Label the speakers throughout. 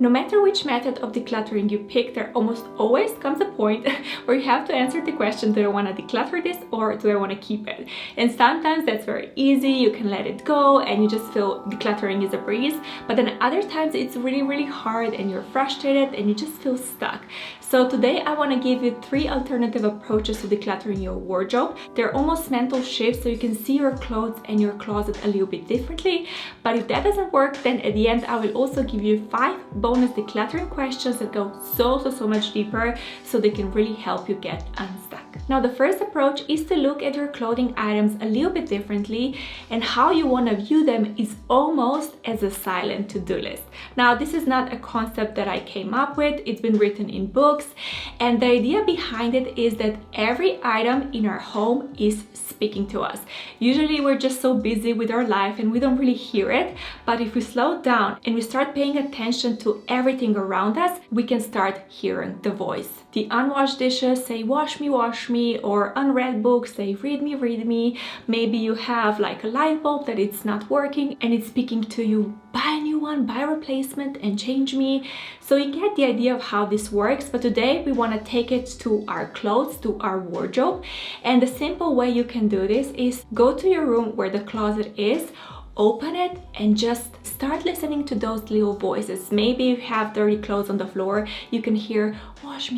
Speaker 1: No matter which method of decluttering you pick, there almost always comes a point where you have to answer the question, do I want to declutter this or do I want to keep it? And sometimes that's very easy, you can let it go and you just feel decluttering is a breeze. But then other times it's really hard and you're frustrated and you just feel stuck. So today I want to give you 3 alternative approaches to decluttering your wardrobe. They're almost mental shifts so you can see your clothes and your closet a little bit differently. But if that doesn't work, then at the end I will also give you 5 bonus decluttering questions that go so much deeper so they can really help you get unstuck. Now the first approach is to look at your clothing items a little bit differently, and how you want to view them is almost as a silent to-do list. Now this is not a concept that I came up with, it's been written in books, and the idea behind it is that every item in our home is speaking to us. Usually we're just so busy with our life and we don't really hear it, but if we slow down and we start paying attention to everything around us, we can start hearing the voice. The unwashed dishes say wash me, or unread books say read me. Maybe you have like a light bulb that it's not working and it's speaking to you, buy a new one, buy a replacement and change me. So you get the idea of how this works, but today we want to take it to our clothes, to our wardrobe. And the simple way you can do this is go to your room where the closet is, open it and just start listening to those little voices. Maybe you have dirty clothes on the floor, you can hear wash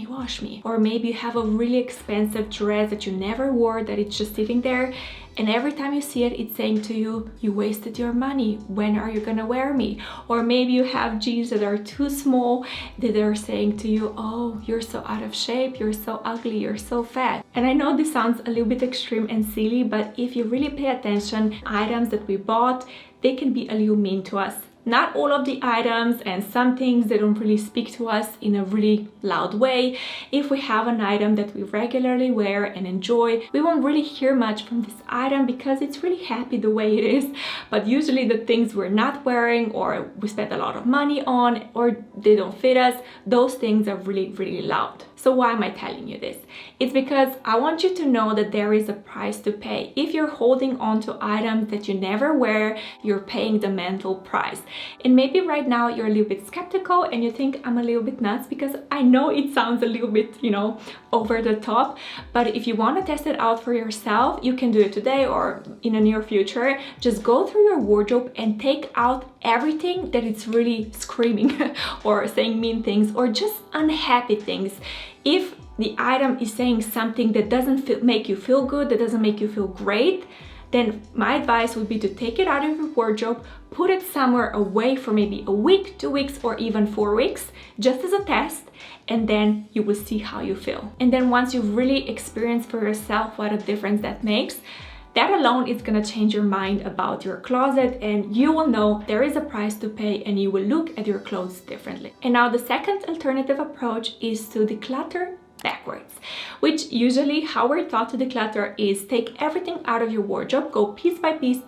Speaker 1: me. Or maybe you have a really expensive dress that you never wore, that it's just sitting there, and every time you see it, it's saying to you, you wasted your money, when are you gonna wear me? Or maybe you have jeans that are too small, that are saying to you, oh, you're so out of shape, you're so ugly, you're so fat. And I know this sounds a little bit extreme and silly, but if you really pay attention, items that we bought, they can be a little mean to us. Not all of the items, and some things they don't really speak to us in a really loud way. If we have an item that we regularly wear and enjoy, we won't really hear much from this item because it's really happy the way it is. But usually the things we're not wearing, or we spent a lot of money on, or they don't fit us, those things are really loud. So why am I telling you this? It's because I want you to know that there is a price to pay. If you're holding on to items that you never wear, you're paying the mental price. And maybe right now you're a little bit skeptical and you think I'm a little bit nuts, because I know it sounds a little bit, you know, over the top. But if you want to test it out for yourself, you can do it today or in the near future. Just go through your wardrobe and take out everything that it's really screaming or saying mean things or just unhappy things. If the item is saying something that doesn't make you feel good, that doesn't make you feel great, then my advice would be to take it out of your wardrobe, put it somewhere away for maybe a week, 2 weeks, or even 4 weeks, just as a test, and then you will see how you feel. And then once you've really experienced for yourself what a difference that makes, that alone is gonna change your mind about your closet, and you will know there is a price to pay and you will look at your clothes differently. And now the second alternative approach is to declutter backwards, which usually how we're taught to declutter is take everything out of your wardrobe, go piece by piece,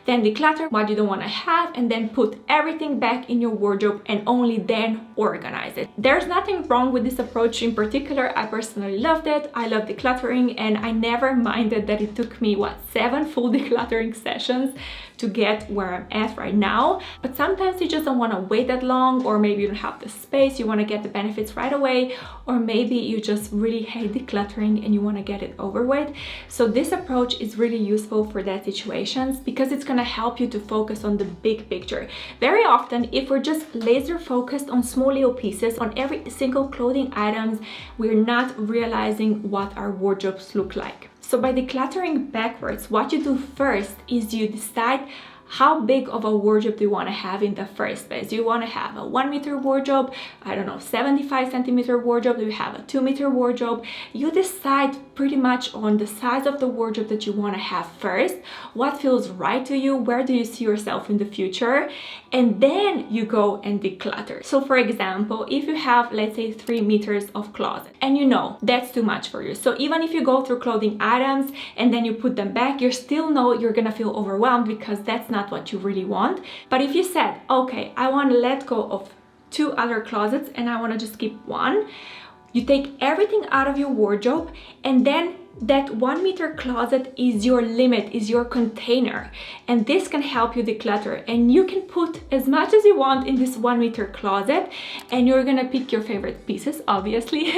Speaker 1: then declutter what you don't want to have, and then put everything back in your wardrobe and only then organize it. There's nothing wrong with this approach in particular. I personally loved it. I love decluttering, and I never minded that it took me 7 full decluttering sessions to get where I'm at right now. But sometimes you just don't want to wait that long, or maybe you don't have the space, you want to get the benefits right away, or maybe you just really hate decluttering and you want to get it over with. So this approach is really useful for that situations, because it's going to help you to focus on the big picture. Very often, if we're just laser focused on small little pieces, on every single clothing items, we're not realizing what our wardrobes look like. So by decluttering backwards, what you do first is you decide how big of a wardrobe do you want to have in the first place. Do you want to have a 1 meter wardrobe? I don't know, 75 centimeter wardrobe? Do you have a 2 meter wardrobe? You decide pretty much on the size of the wardrobe that you want to have first, what feels right to you, where do you see yourself in the future, and then you go and declutter. So for example, if you have, let's say, 3 meters of closet and you know that's too much for you, so even if you go through clothing items and then you put them back, you still know you're gonna feel overwhelmed because that's not what you really want. But if you said, okay, I want to let go of 2 other closets and I want to just keep 1, you take everything out of your wardrobe and then that 1 meter closet is your limit, is your container, and this can help you declutter. And you can put as much as you want in this 1 meter closet, and you're gonna pick your favorite pieces, obviously,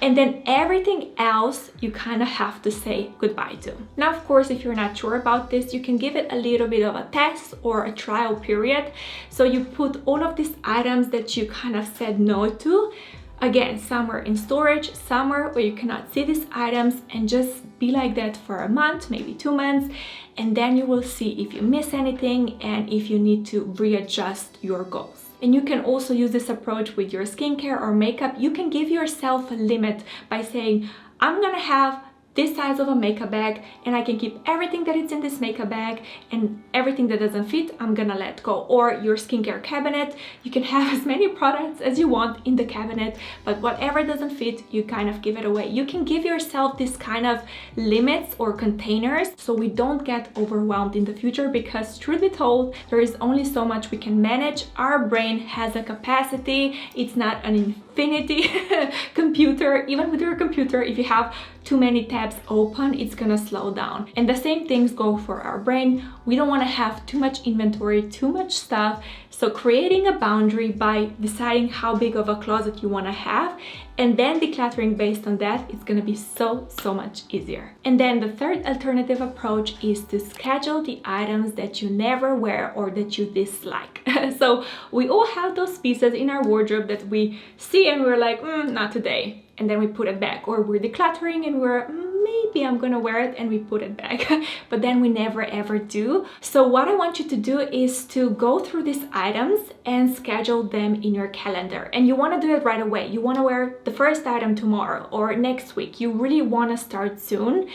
Speaker 1: and then everything else you kind of have to say goodbye to. Now, of course, if you're not sure about this, you can give it a little bit of a test or a trial period. So you put all of these items that you kind of said no to, again, somewhere in storage, somewhere where you cannot see these items, and just be like that for a month, maybe 2 months, and then you will see if you miss anything and if you need to readjust your goals. And you can also use this approach with your skincare or makeup. You can give yourself a limit by saying, I'm gonna have this size of a makeup bag, and I can keep everything that is in this makeup bag, and everything that doesn't fit, I'm gonna let go. Or your skincare cabinet, you can have as many products as you want in the cabinet, but whatever doesn't fit, you kind of give it away. You can give yourself this kind of limits or containers so we don't get overwhelmed in the future, because truth be told, there is only so much we can manage. Our brain has a capacity, it's not an infinity computer. Even with your computer, if you have too many tabs open, it's gonna slow down. And the same things go for our brain. We don't want to have too much inventory, too much stuff. So creating a boundary by deciding how big of a closet you want to have, and then decluttering based on that, it's going to be so much easier. And then the third alternative approach is to schedule the items that you never wear or that you dislike. So we all have those pieces in our wardrobe that we see and we're like, not today. And then we put it back, or we're decluttering and we're maybe I'm gonna wear it, and we put it back, but then we never ever do. So what I want you to do is to go through these items and schedule them in your calendar. And you want to do it right away. You want to wear the first item tomorrow or next week. You really want to start soon,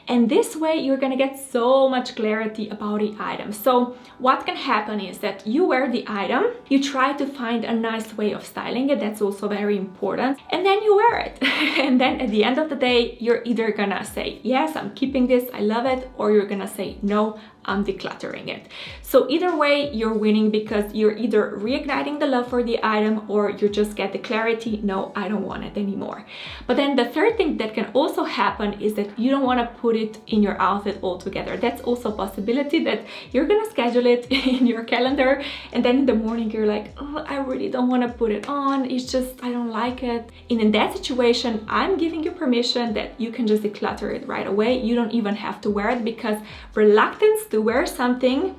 Speaker 1: and this way you're gonna get so much clarity about the item. So what can happen is that you wear the item, you try to find a nice way of styling it, that's also very important, and then you wear it. And then at the end of the day, you're either gonna say, yes, I'm keeping this, I love it, or you're gonna say, no, I'm decluttering it. So either way, you're winning, because you're either reigniting the love for the item, or you just get the clarity, no, I don't want it anymore. But then the third thing that can also happen is that you don't want to put it in your outfit altogether. That's also a possibility, that you're gonna schedule it in your calendar, and then in the morning you're like, oh, I really don't want to put it on, it's just, I don't like it. And in that situation, I'm giving you permission that you can just declutter it right away. You don't even have to wear it, because reluctance to wear something,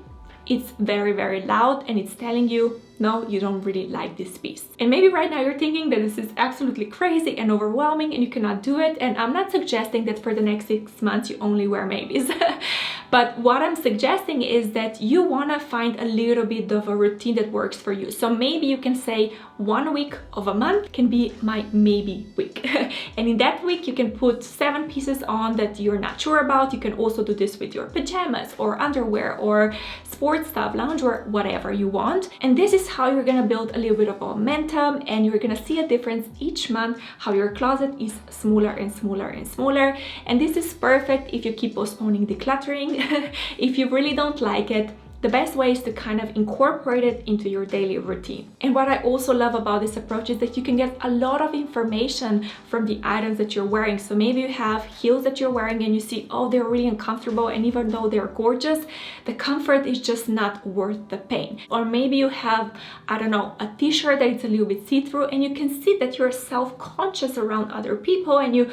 Speaker 1: it's very loud, and it's telling you, no, you don't really like this piece. And maybe right now you're thinking that this is absolutely crazy and overwhelming and you cannot do it. And I'm not suggesting that for the next 6 months you only wear maybes. But what I'm suggesting is that you want to find a little bit of a routine that works for you. So maybe you can say 1 week of a month can be my maybe week. And in that week, you can put 7 pieces on that you're not sure about. You can also do this with your pajamas or underwear or sports stuff, loungewear, whatever you want. And this is how you're gonna build a little bit of momentum, and you're gonna see a difference each month, how your closet is smaller and smaller and smaller. And this is perfect if you keep postponing decluttering. If you really don't like it, the best way is to kind of incorporate it into your daily routine. And what I also love about this approach is that you can get a lot of information from the items that you're wearing. So maybe you have heels that you're wearing and you see, oh, they're really uncomfortable, and even though they're gorgeous, the comfort is just not worth the pain. Or maybe you have, I don't know, a t-shirt that is a little bit see-through, and you can see that you're self-conscious around other people and you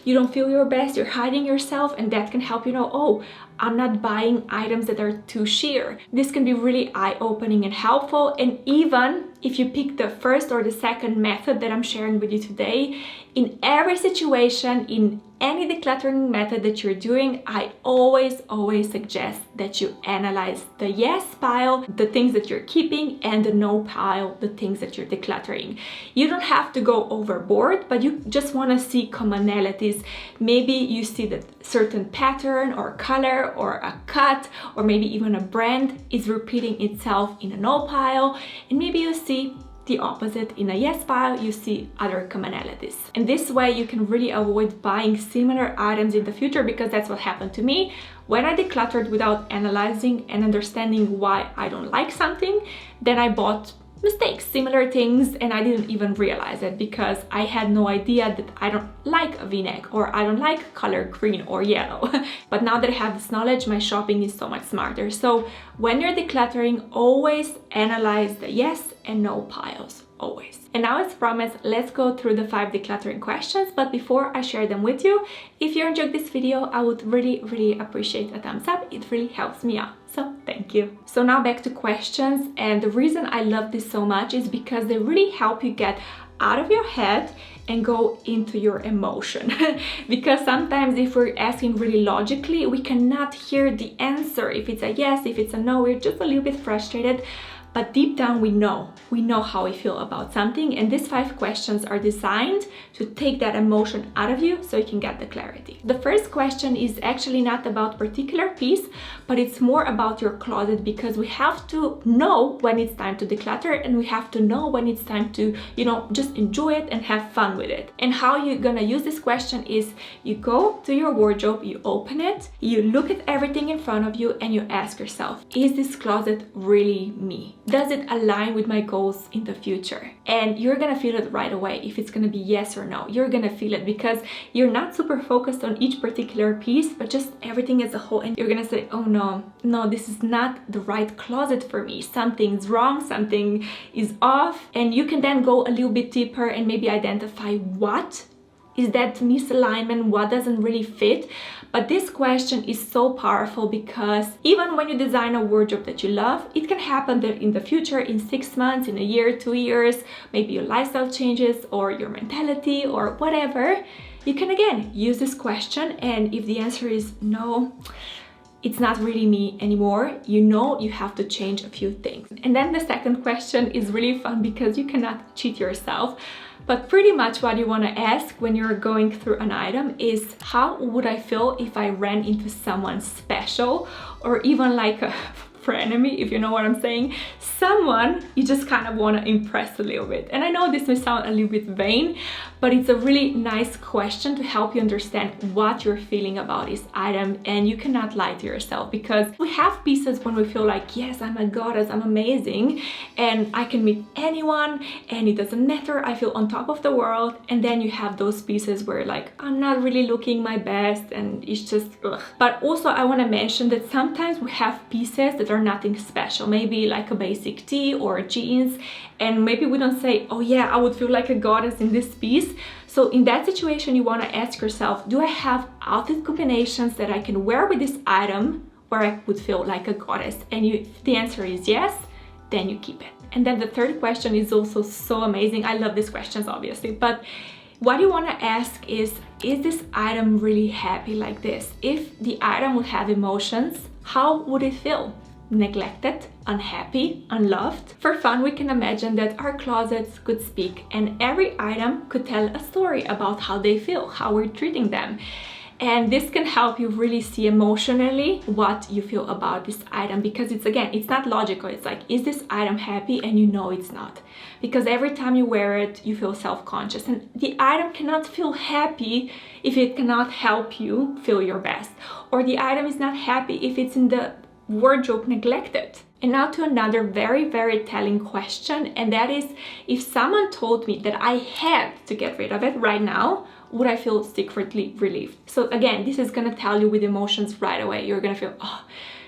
Speaker 1: don't feel your best, you're hiding yourself, and that can help you know, oh, I'm not buying items that are too sheer. This can be really eye-opening and helpful. And even if you pick the first or the second method that I'm sharing with you today, in every situation, in any decluttering method that you're doing, I always suggest that you analyze the yes pile, the things that you're keeping, and the no pile, the things that you're decluttering. You don't have to go overboard, but you just want to see commonalities. Maybe you see that certain pattern or color or a cut, or maybe even a brand is repeating itself in a no pile, and maybe you see the opposite in a yes pile, you see other commonalities. And this way you can really avoid buying similar items in the future, because that's what happened to me. When I decluttered without analyzing and understanding why I don't like something, then I bought mistakes, similar things, and I didn't even realize it because I had no idea that I don't like a v-neck or I don't like color green or yellow. But now that I have this knowledge, my shopping is so much smarter. So when you're decluttering, always analyze the yes and no piles, always. And now, as promised, let's go through the 5 decluttering questions. But before I share them with you, if you enjoyed this video, I would really appreciate a thumbs up. It really helps me out. So thank you. So now back to questions. And the reason I love this so much is because they really help you get out of your head and go into your emotion. Because sometimes if we're asking really logically, we cannot hear the answer. If it's a yes, if it's a no, we're just a little bit frustrated. But deep down we know how we feel about something, and these 5 questions are designed to take that emotion out of you so you can get the clarity. The first question is actually not about a particular piece, but it's more about your closet, because we have to know when it's time to declutter, and we have to know when it's time to, you know, just enjoy it and have fun with it. And how you're gonna use this question is you go to your wardrobe, you open it, you look at everything in front of you, and you ask yourself, is this closet really me? Does it align with my goals in the future? And you're gonna feel it right away if it's gonna be yes or no. You're gonna feel it because you're not super focused on each particular piece, but just everything as a whole. And you're gonna say, oh no, this is not the right closet for me. Something's wrong, something is off. And you can then go a little bit deeper and maybe identify what is that misalignment, what doesn't really fit. But this question is so powerful because even when you design a wardrobe that you love, it can happen that in the future, in 6 months, in a year, 2 years, maybe your lifestyle changes or your mentality or whatever, you can again use this question, and if the answer is no, it's not really me anymore, you know you have to change a few things. And then the second question is really fun because you cannot cheat yourself. But pretty much what you want to ask when you're going through an item is, how would I feel if I ran into someone special, or even like a frenemy, if you know what I'm saying, someone you just kind of want to impress a little bit. And I know this may sound a little bit vain, but it's a really nice question to help you understand what you're feeling about this item. And you cannot lie to yourself, because we have pieces when we feel like, yes, I'm a goddess, I'm amazing, and I can meet anyone and it doesn't matter, I feel on top of the world. And then you have those pieces where like, I'm not really looking my best and it's just ugh. But also I want to mention that sometimes we have pieces that are nothing special, maybe like a basic tee or jeans, and maybe we don't say, oh yeah, I would feel like a goddess in this piece. So in that situation, you want to ask yourself, do I have outfit combinations that I can wear with this item where I would feel like a goddess? And if the answer is yes, then you keep it. And then the third question is also so amazing. I love these questions, obviously, but what you want to ask is this item really happy like this? If the item would have emotions, how would it feel? Neglected, unhappy, unloved? For fun, we can imagine that our closets could speak, and every item could tell a story about how they feel, how we're treating them. And this can help you really see emotionally what you feel about this item, because it's not logical. It's like, is this item happy? And you know it's not, because every time you wear it, you feel self-conscious, and the item cannot feel happy if it cannot help you feel your best, or the item is not happy if it's in the wardrobe neglected. And now to another very telling question, and that is, if someone told me that I had to get rid of it right now, would I feel secretly relieved? So again, this is gonna tell you with emotions right away. You're gonna feel, oh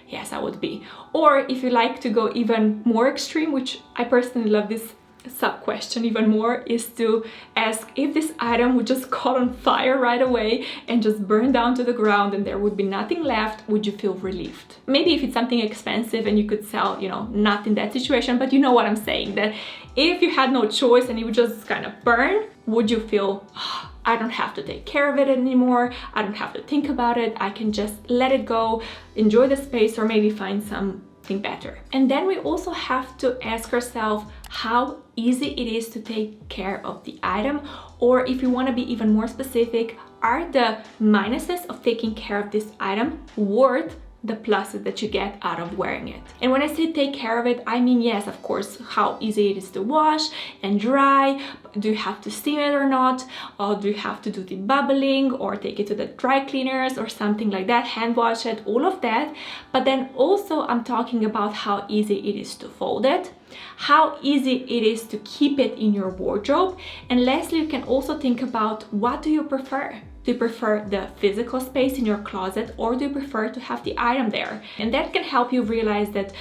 Speaker 1: yes, I would be. Or if you like to go even more extreme, which I personally love this sub question even more, is to ask, if this item would just caught on fire right away and just burn down to the ground and there would be nothing left, would you feel relieved? Maybe if it's something expensive and you could sell, you know, not in that situation, but you know what I'm saying, that if you had no choice and it would just kind of burn, would you feel, oh, I don't have to take care of it anymore, I don't have to think about it, I can just let it go, enjoy the space, or maybe find something better. And then we also have to ask ourselves how easy it is to take care of the item, or if you want to be even more specific, are the minuses of taking care of this item worth the pluses that you get out of wearing it? And when I say take care of it, I mean, yes, of course, how easy it is to wash and dry. Do you have to steam it or not? Or do you have to do the bubbling or take it to the dry cleaners or something like that, hand wash it, all of that. But then also I'm talking about how easy it is to fold it, how easy it is to keep it in your wardrobe. And lastly, you can also think about, what do you prefer? Do you prefer the physical space in your closet, or do you prefer to have the item there? And that can help you realize that,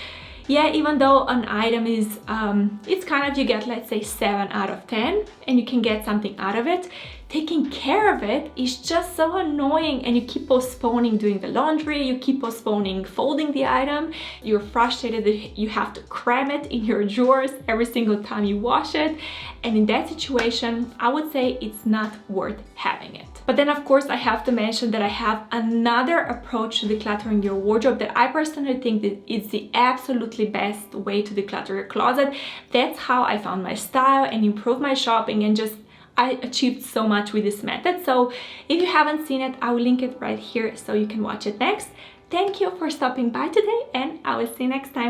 Speaker 1: yeah, even though an item is, it's kind of, you get, let's say 7 out of 10, and you can get something out of it, taking care of it is just so annoying, and you keep postponing doing the laundry, you keep postponing folding the item, you're frustrated that you have to cram it in your drawers every single time you wash it, and in that situation, I would say it's not worth having it. But then of course I have to mention that I have another approach to decluttering your wardrobe that I personally think that it's the absolutely best way to declutter your closet. That's how I found my style and improved my shopping, and just I achieved so much with this method. So if you haven't seen it, I will link it right here so you can watch it next. Thank you for stopping by today, and I will see you next time.